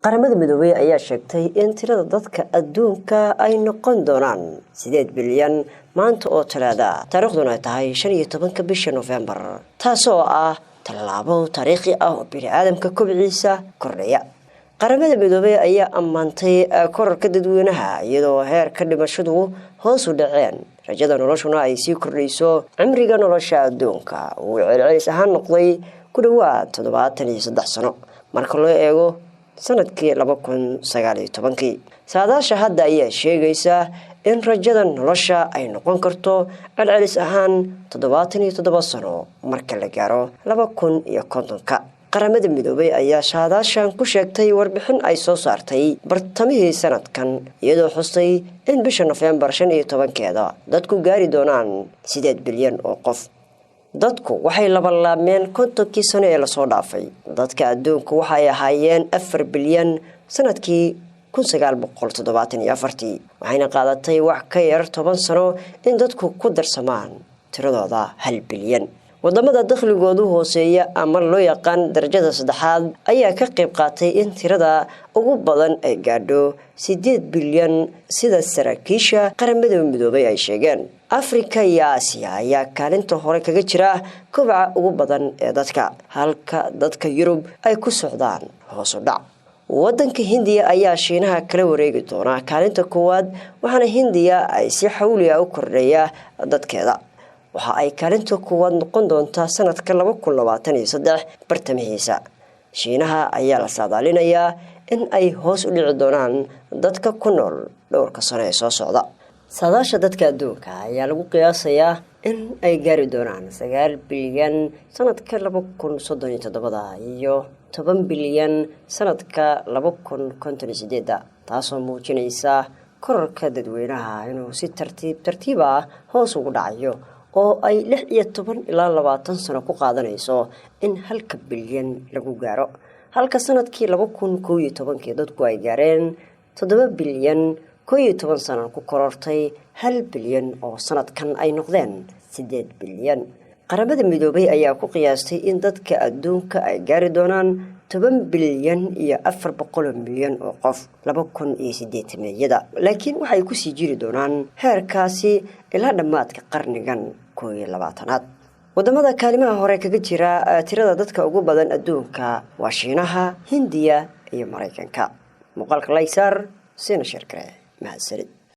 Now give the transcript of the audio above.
qaramada midoobay ayaa sheegtay in tirada dadka adduunka ay noqon doonaan 8 bilyan maanta oo talaada taariikhduna tahay 15 bisha November taasoo ah tallaabo taariikhi ah oo bini'aadamka kobciisa kordhaya. qaramada midoobay ayaa ammaantay kororka dadweynaha iyadoo heerka dhimashadu hoos u dhaceen rajada noloshuna ay sii kordhayso. cimriga nolosha adduunka uu celcelis ahaan noqday ku dhawaad 73 sano marka loo eego sanadkii 2019. saadaasha hadda ayaa sheegaysa in rajada nolosha ay noqon karto celcelis ahaan 77 sano marka la gaaro 2050. qaramada midoobay ayaa saadaashan ku sheegtay warbixin ay soo saartay bartamihii sanadkan iyadoo xustay in bisha November 15keeda dadku gaari doonaan 8 bilyan oo qof. dadku waxay labanlaabmeen 50 sano ee la soo dhaafay. dadka adduunka waxay ahaayeen 4 bilyan sanadkii 1974 waxayna qaadatay wax ka yar 10 sano in dadku ku darsamaan tiradooda 1 bilyan. wadamada dakhligoodu hooseeya ama loo yaqaan darajada saddexaad ayaa ka qayb qaatay in tirada ugu badan ay gaadho 8 bilyan sida saraakiisha qaramada midoobay ay sheegeen. afrika iyo aasiya ayaa kaalinta hore kaga jira kobaca ugu badan ee dadka halka dadka yurub ay ku socdaan hoos u dhac. wadanka hindiya ayaa shiinaha kala wareegi doona kaalinta koowaad waxaana hindiya ay si xawli ah u kordhaya dadkeeda. waxa ay kaalinta koowaad noqon doontaa sanadka 2023 bartamihiisa. shiinaha ayaa la saadaalinayaa in ay hoos u dhici doonaan dadka ku nool dhowrka sano ee soo socda. saadaasha dadka adduunka ayaa lagu qiyaasayaa in ay gaari doonaan 9 bilyan sanadka 2037 iyo 10 bilyan sanadka 2058 taasoo muujinaysa kororka dadweynaha inuu si tartiib ah hoos ugu dhacayo oo ay 16 ilaa 20 sano ku qaadanayso in 1 bilyan lagu gaaro halka sanadkii 2011 dadku ay gaareen 7 bilyan 11 sano ku korortay 1 bilyan oo sanadkan ay noqdeen 8 bilyan. qaramada midoobay ayaa ku qiyaastay in dadka adduunka ay gaari doonaan 10 bilyan iyo 400 milyan oo qof 2080 laakiin waxay ku sii jiri doonaan heerkaasi ilaa dhammaadka qarnigan 21aad. wadamada kaalimaha hore kaga jira tirada dadka ugu badan adduunka waa shiinaha, hindiya iyo mareykanka. muuqaalka like saar sina share mahadsanid.